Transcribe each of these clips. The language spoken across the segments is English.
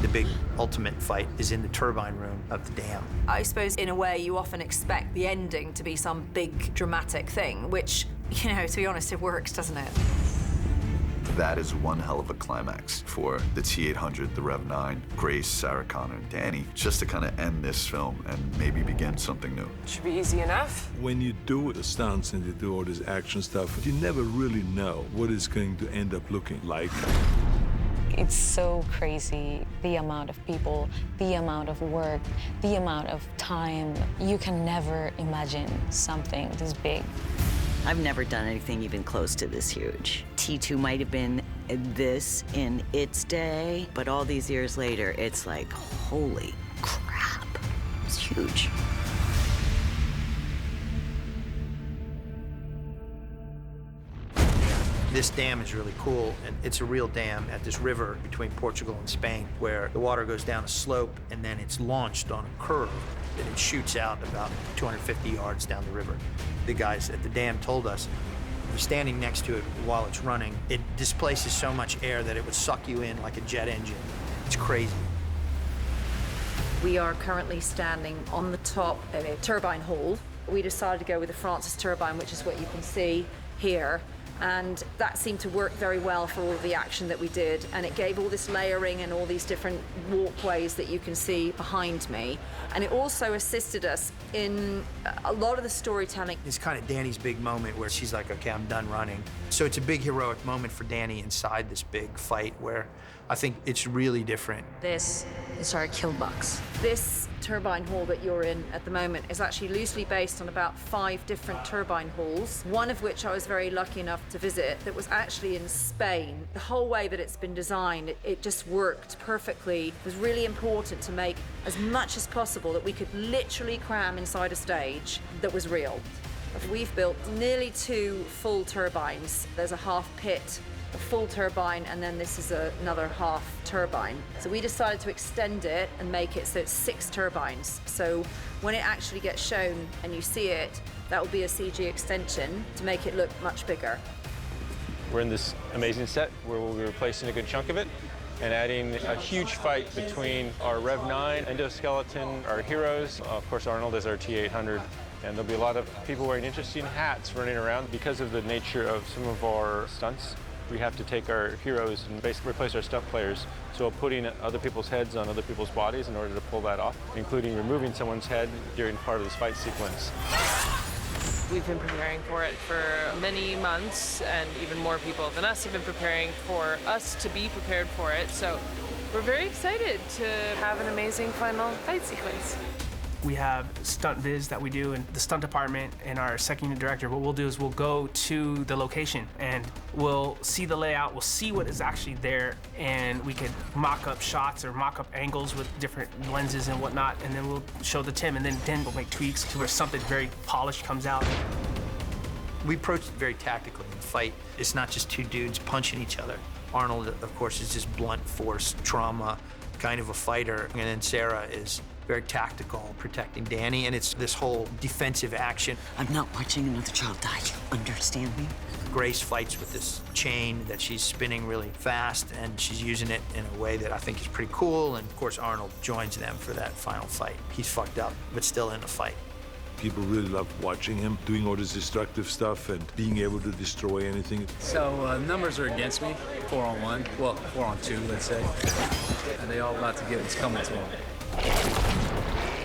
The big ultimate fight is in the turbine room of the dam. I suppose, in a way, you often expect the ending to be some big dramatic thing, which, you know, to be honest, it works, doesn't it? That is one hell of a climax for the T-800, the Rev-9, Grace, Sarah Connor, and Danny, just to kind of end this film and maybe begin something new. Should be easy enough. When you do the stunts and you do all this action stuff, you never really know what it's going to end up looking like. It's so crazy, the amount of people, the amount of work, the amount of time. You can never imagine something this big. I've never done anything even close to this huge. T2 might have been this in its day, but all these years later, it's like, holy crap, it's huge. This dam is really cool, and it's a real dam at this river between Portugal and Spain, where the water goes down a slope, and then it's launched on a curve, and it shoots out about 250 yards down the river. The guys at the dam told us, if you're standing next to it while it's running, it displaces so much air that it would suck you in like a jet engine. It's crazy. We are currently standing on the top of a turbine hall. We decided to go with the Francis turbine, which is what you can see here. And that seemed to work very well for all of the action that we did. And it gave all this layering and all these different walkways that you can see behind me. And it also assisted us in a lot of the storytelling. It's kind of Danny's big moment where she's like, okay, I'm done running. So it's a big heroic moment for Danny inside this big fight where I think it's really different. This is our kill box. This turbine hall that you're in at the moment is actually loosely based on about 5 different turbine halls, one of which I was very lucky enough to visit that was actually in Spain. The whole way that it's been designed, it just worked perfectly. It was really important to make as much as possible that we could literally cram inside a stage that was real. We've built nearly 2 full turbines. There's a half pit, a full turbine, and then this is another half turbine. So we decided to extend it and make it so it's 6 turbines. So when it actually gets shown and you see it, that will be a CG extension to make it look much bigger. We're in this amazing set where we'll be replacing a good chunk of it and adding a huge fight between our Rev-9 endoskeleton, our heroes. Of course, Arnold is our T-800. And there'll be a lot of people wearing interesting hats running around because of the nature of some of our stunts. We have to take our heroes and basically replace our stunt players. So putting other people's heads on other people's bodies in order to pull that off, including removing someone's head during part of this fight sequence. We've been preparing for it for many months, and even more people than us have been preparing for us to be prepared for it. So we're very excited to have an amazing final fight sequence. We have stunt viz that we do in the stunt department, and our second unit director, what we'll do is we'll go to the location and we'll see the layout, we'll see what is actually there, and we could mock up shots or mock up angles with different lenses and whatnot, and then we'll show the Tim, and then we'll make tweaks to where something very polished comes out. We approach it very tactically in the fight. It's not just 2 dudes punching each other. Arnold, of course, is just blunt force, trauma, kind of a fighter, and then Sarah is very tactical, protecting Danny, and it's this whole defensive action. I'm not watching another child die, you understand me? Grace fights with this chain that she's spinning really fast, and she's using it in a way that I think is pretty cool, and of course Arnold joins them for that final fight. He's fucked up, but still in the fight. People really love watching him doing all this destructive stuff and being able to destroy anything. So numbers are against me, 4-on-1, well, 4-on-2, let's say. And they all about to get what's coming to them.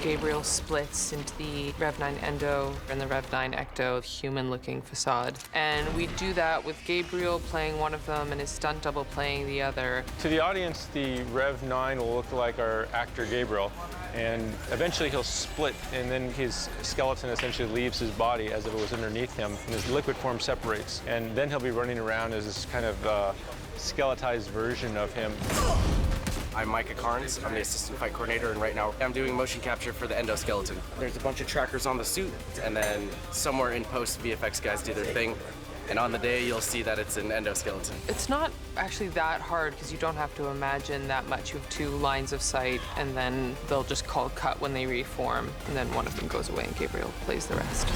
Gabriel splits into the Rev-9 Endo and the Rev-9 Ecto, human-looking facade. And we do that with Gabriel playing one of them and his stunt double playing the other. To the audience, the Rev-9 will look like our actor Gabriel, and eventually he'll split, and then his skeleton essentially leaves his body as if it was underneath him, and his liquid form separates. And then he'll be running around as this kind of skeletized version of him. I'm Micah Carnes. I'm the assistant fight coordinator, and right now I'm doing motion capture for the endoskeleton. There's a bunch of trackers on the suit, and then somewhere in post, VFX guys do their thing. And on the day, you'll see that it's an endoskeleton. It's not actually that hard because you don't have to imagine that much. You have 2 lines of sight, and then they'll just call cut when they reform, and then one of them goes away and Gabriel plays the rest.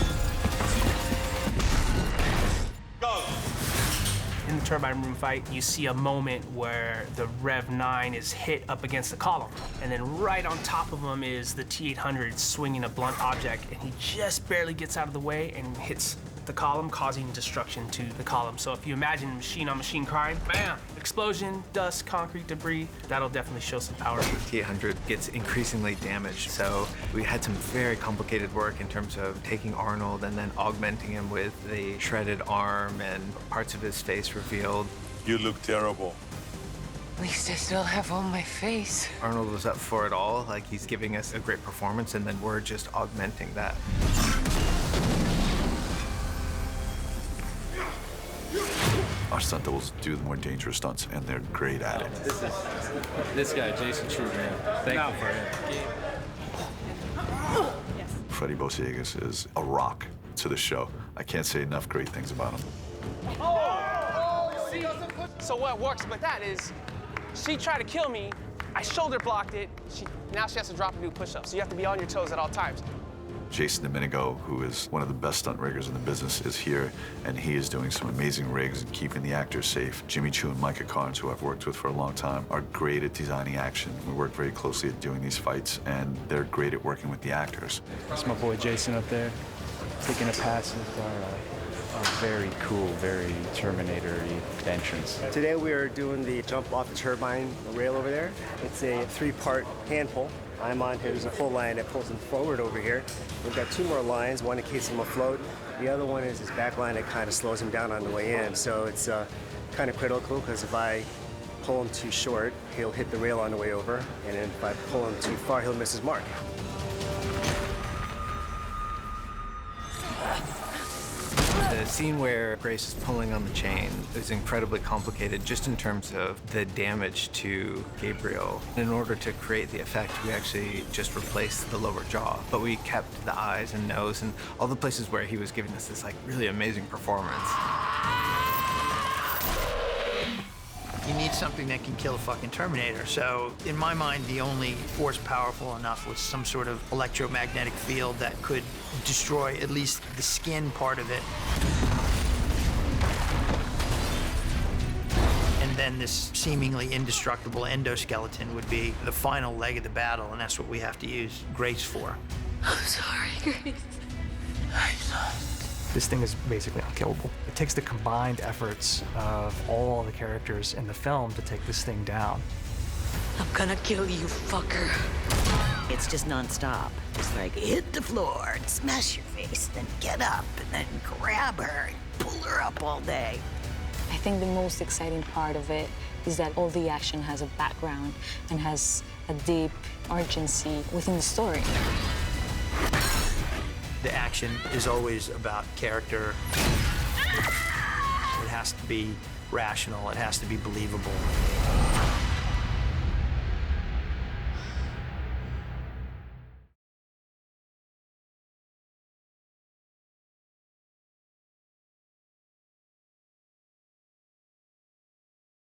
In the turbine room fight, you see a moment where the Rev 9 is hit up against the column. And then right on top of him is the T-800 swinging a blunt object, and he just barely gets out of the way and hits the column, causing destruction to the column. So if you imagine machine-on-machine crime, bam, explosion, dust, concrete, debris, that'll definitely show some power. T-800 gets increasingly damaged, so we had some very complicated work in terms of taking Arnold and then augmenting him with the shredded arm and parts of his face revealed. You look terrible. At least I still have on my face. Arnold was up for it all, like he's giving us a great performance, and then we're just augmenting that. Our stunt doubles do the more dangerous stunts, and they're great at it. This guy, Jason Trudeau. Thank you for him. Freddie Bosiegas is a rock to the show. I can't say enough great things about him. So what works with that is, she tried to kill me, I shoulder blocked it, now she has to drop and do push-ups, so you have to be on your toes at all times. Jason Domenico, who is one of the best stunt riggers in the business, is here, and he is doing some amazing rigs and keeping the actors safe. Jimmy Chu and Micah Carnes, who I've worked with for a long time, are great at designing action. We work very closely at doing these fights, and they're great at working with the actors. That's my boy Jason up there, taking a pass at our very cool, very Terminator-y entrance. Today we are doing the jump off the turbine rail over there. It's a 3-part hand pull. I'm on here. There's a pull line that pulls him forward over here. We've got 2 more lines, one that keeps him afloat. The other one is his back line that kind of slows him down on the way in. So it's kind of critical, because if I pull him too short, he'll hit the rail on the way over. And then if I pull him too far, he'll miss his mark. The scene where Grace is pulling on the chain is incredibly complicated just in terms of the damage to Gabriel. In order to create the effect, we actually just replaced the lower jaw, but we kept the eyes and nose and all the places where he was giving us this like really amazing performance. You need something that can kill a fucking Terminator. So in my mind, the only force powerful enough was some sort of electromagnetic field that could destroy at least the skin part of it. And then this seemingly indestructible endoskeleton would be the final leg of the battle, and that's what we have to use Grace for. I'm sorry, Grace. This thing is basically unkillable. It takes the combined efforts of all the characters in the film to take this thing down. I'm gonna kill you, fucker. It's just nonstop. It's like, hit the floor and smash your face, then get up and then grab her and pull her up all day. I think the most exciting part of it is that all the action has a background and has a deep urgency within the story. The action is always about character. It has to be rational. It has to be believable.